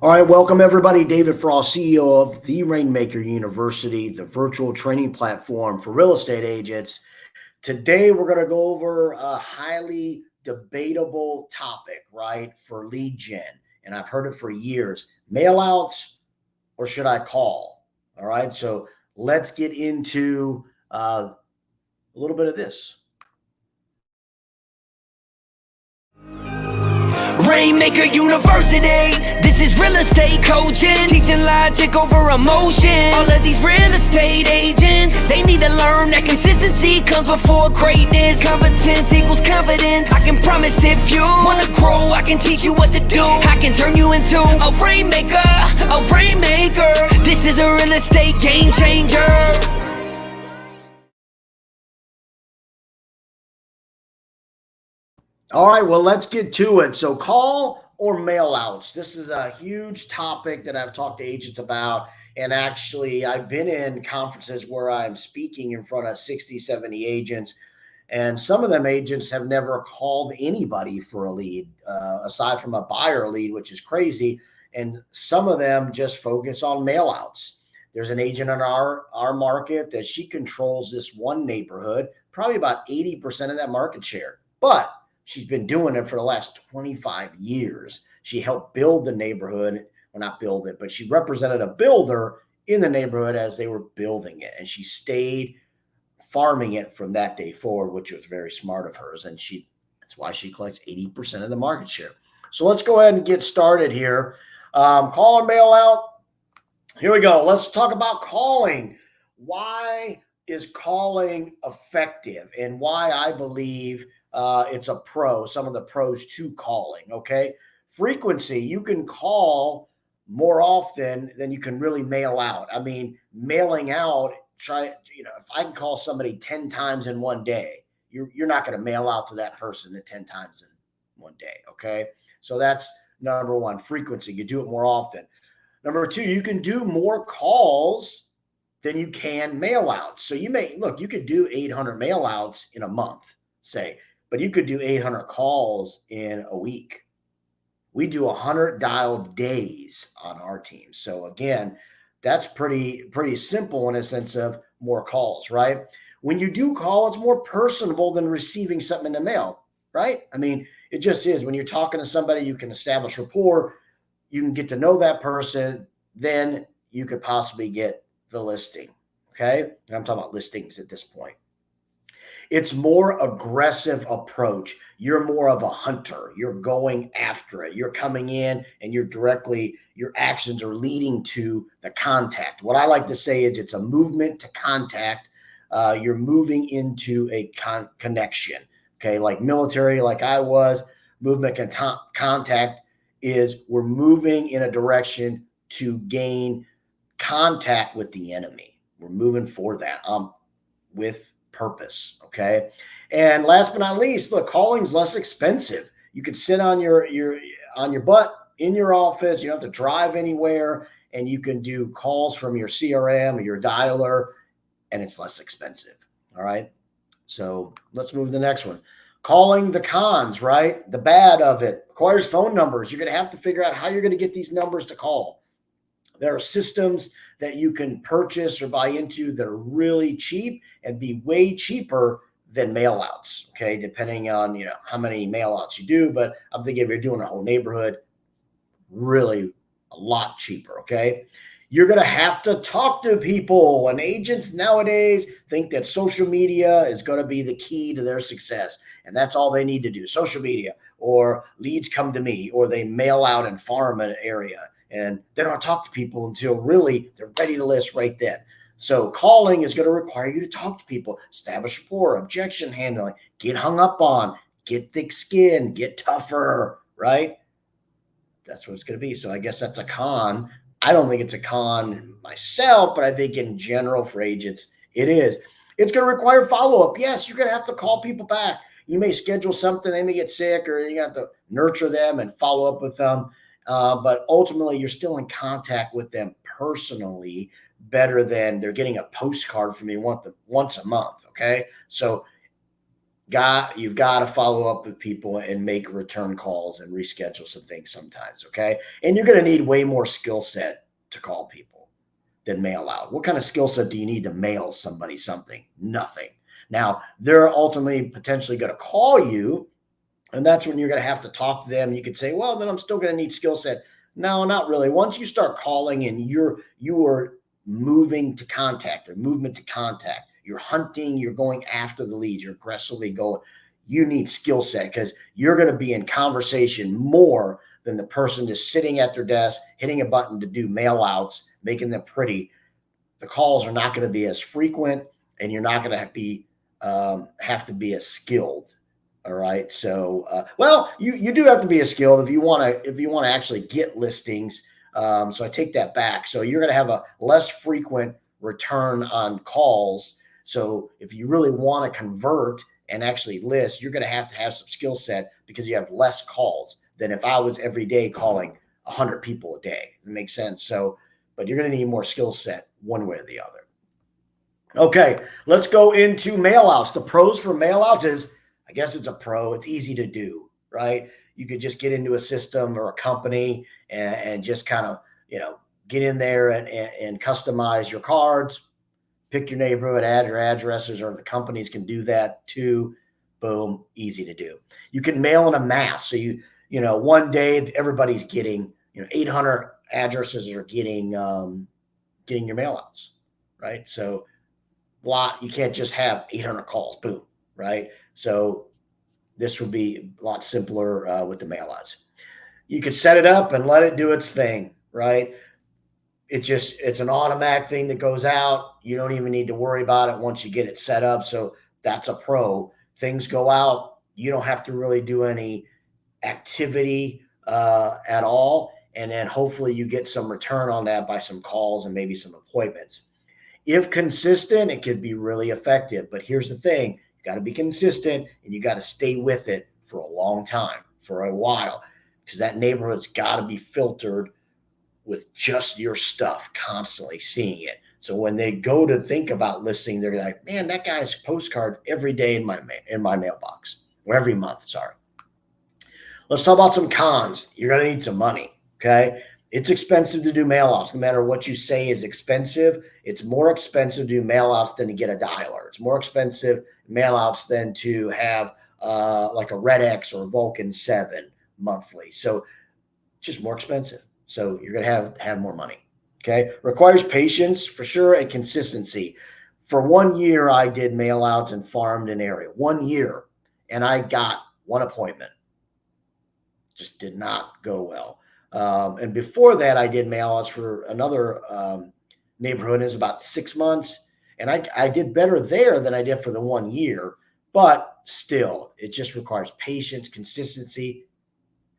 All right, welcome everybody. David Frost, CEO of the Rainmaker University, the virtual training platform for real estate agents. Today, we're going to go over a highly debatable topic, right, for lead gen. And I've heard it for years: mail outs or should I call? All right, so let's get into a little bit of this. Rainmaker University, this is real estate coaching, teaching logic over emotion. All of these real estate agents, they need to learn that consistency comes before greatness. Competence equals confidence. I can promise if you wanna grow, I can teach you what to do. I can turn you into a rainmaker, a rainmaker. This is a real estate game changer. All right, well, let's get to it. So, call or mail outs. This is a huge topic that I've talked to agents about. And actually, I've been in conferences where I'm speaking in front of 60, 70 agents. And some of them agents have never called anybody for a lead, aside from a buyer lead, which is crazy. And some of them just focus on mail outs. There's an agent in our market that she controls this one neighborhood, probably about 80% of that market share. But she's been doing it for the last 25 years. She helped build the neighborhood, well, not build it, but she represented a builder in the neighborhood as they were building it. And she stayed farming it from that day forward, which was very smart of hers. And that's why she collects 80% of the market share. So let's go ahead and get started here. Call and mail out. Here we go. Let's talk about calling. Why is calling effective and why I believe it's a pro, some of the pros to calling. Okay. Frequency, you can call more often than you can really mail out. I mean, mailing out, if I can call somebody 10 times in one day, you're not going to mail out to that person 10 times in one day. Okay. So that's number one, frequency. You do it more often. Number two, you can do more calls than you can mail outs. So you could do 800 mail outs in a month, say, but you could do 800 calls in a week. We do 100 dialed days on our team. So again, that's pretty simple in a sense of more calls, right? When you do call, it's more personable than receiving something in the mail, right? I mean, it just is. When you're talking to somebody, you can establish rapport, you can get to know that person, then you could possibly get the listing, okay? And I'm talking about listings at this point. It's more aggressive approach. You're more of a hunter. You're going after it. You're coming in and your actions are leading to the contact. What I like to say is it's a movement to contact. You're moving into a connection. Okay. Like military, like I was, movement contact is we're moving in a direction to gain contact with the enemy. We're moving for that with purpose. Okay. And last but not least, look, calling's less expensive. You can sit on your butt in your office. You don't have to drive anywhere, and you can do calls from your CRM or your dialer, and it's less expensive. All right. So let's move to the next one. Calling, the cons, right? The bad of it requires phone numbers. You're going to have to figure out how you're going to get these numbers to call. There are systems that you can purchase or buy into that are really cheap and be way cheaper than mail outs. Okay. Depending on, how many mail outs you do, but I'm thinking if you're doing a whole neighborhood, really a lot cheaper. Okay. You're going to have to talk to people, and agents nowadays think that social media is going to be the key to their success. And that's all they need to do. Social media, or leads come to me, or they mail out and farm an area. And they don't talk to people until really they're ready to list right then. So calling is going to require you to talk to people, establish rapport, objection handling, get hung up on, get thick skin, get tougher, right? That's what it's going to be. So I guess that's a con. I don't think it's a con myself, but I think in general for agents, it is. It's going to require follow-up. Yes, you're going to have to call people back. You may schedule something, they may get sick, or you have to nurture them and follow up with them. But ultimately, you're still in contact with them personally better than they're getting a postcard from you once a month. Okay. So you've got to follow up with people and make return calls and reschedule some things sometimes. Okay. And you're going to need way more skill set to call people than mail out. What kind of skill set do you need to mail somebody something? Nothing. Now, they're ultimately potentially going to call you, and that's when you're going to have to talk to them. You could say, well, then I'm still going to need skill set. No, not really. Once you start calling and you are moving to contact or movement to contact, you're hunting, you're going after the leads, you're aggressively going, you need skill set because you're going to be in conversation more than the person just sitting at their desk, hitting a button to do mail outs, making them pretty. The calls are not going to be as frequent, and you're not going to be have to be as skilled. All right. So, well, you do have to be as skilled if you want to actually get listings. So I take that back. So you're going to have a less frequent return on calls. So if you really want to convert and actually list, you're going to have some skill set because you have less calls than if I was every day calling 100 people a day. It makes sense. So, but you're going to need more skill set one way or the other. Okay, let's go into mailouts. The pros for mailouts is, I guess it's a pro. It's easy to do, right? You could just get into a system or a company and just kind of, get in there and customize your cards, pick your neighborhood, add your addresses, or the companies can do that too. Boom, easy to do. You can mail in a mass. So one day everybody's getting, 800 addresses are getting your mailouts, right? So you can't just have 800 calls, boom, right? So this would be a lot simpler with the mailouts. You could set it up and let it do its thing, right? It's an automatic thing that goes out. You don't even need to worry about it once you get it set up. So that's a pro. Things go out. You don't have to really do any activity at all. And then hopefully you get some return on that by some calls and maybe some appointments. If consistent, it could be really effective. But here's the thing. You got to be consistent and you got to stay with it for a long time, for a while, because that neighborhood's got to be filtered with just your stuff, constantly seeing it. So when they go to think about listing, they're like, man, that guy's postcard every day in my mailbox, or every month, sorry. Let's talk about some cons. You're going to need some money, okay? It's expensive to do mailouts. No matter what you say is expensive, it's more expensive to do mailouts than to get a dialer. It's more expensive mailouts than to have like a Red X or a Vulcan 7 monthly. So just more expensive. So you're going to have more money. Okay. Requires patience for sure and consistency. For 1 year, I did mailouts and farmed an area. 1 year. And I got one appointment. Just did not go well. And before that, I did mailouts for another neighborhood. It was about 6 months. And I did better there than I did for the 1 year. But still, it just requires patience, consistency,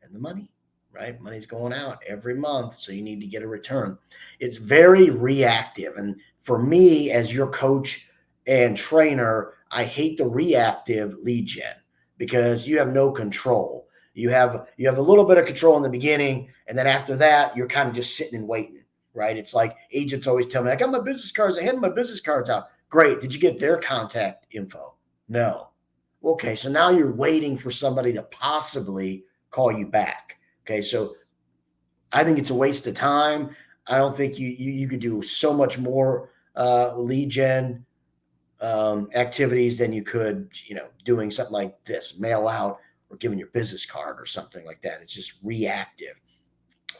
and the money. Right? Money's going out every month, so you need to get a return. It's very reactive. And for me, as your coach and trainer, I hate the reactive lead gen because you have no control. You have a little bit of control in the beginning, and then after that, you're kind of just sitting and waiting, right? It's like agents always tell me, I got my business cards, I handed my business cards out. Great. Did you get their contact info? No. Okay, so now you're waiting for somebody to possibly call you back. Okay, so I think it's a waste of time. I don't think you could do so much more lead gen activities than you could, doing something like this, mail out or giving your business card or something like that. It's just reactive.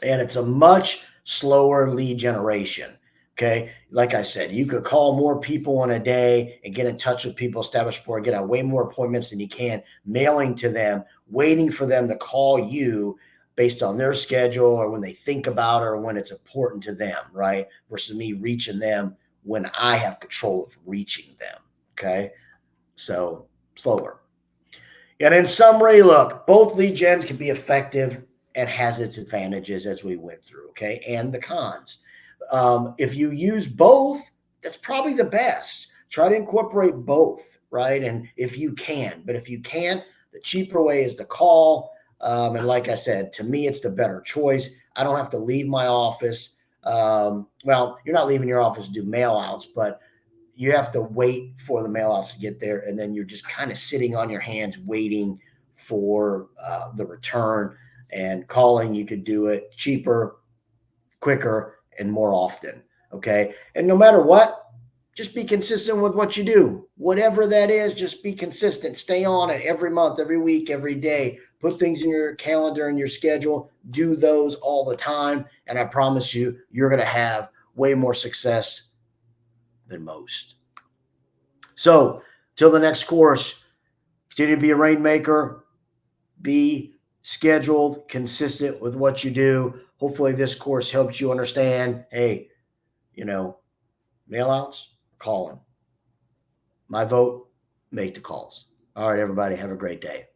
And it's a much slower lead generation. Okay. Like I said, you could call more people in a day and get in touch with people, establish rapport, get out way more appointments than you can mailing to them, waiting for them to call you based on their schedule or when they think about it or when it's important to them, right? Versus me reaching them when I have control of reaching them, okay? So slower. And in summary, look, both lead gens can be effective and has its advantages as we went through, okay? And the cons. If you use both, that's probably the best. Try to incorporate both, right? And if you can, but if you can't, the cheaper way is to call. And like I said, to me, it's the better choice. I don't have to leave my office. Well, you're not leaving your office to do mail outs, but you have to wait for the mail outs to get there, and then you're just kind of sitting on your hands waiting for the return. And calling, you could do it cheaper, quicker, and more often. Okay. And no matter what, just be consistent with what you do. Whatever that is, just be consistent. Stay on it every month, every week, every day. Put things in your calendar and your schedule. Do those all the time. And I promise you, you're going to have way more success than most. So, till the next course, continue to be a rainmaker, be scheduled, consistent with what you do. Hopefully, this course helps you understand, hey, mail outs, calling. My vote, make the calls. All right, everybody, have a great day.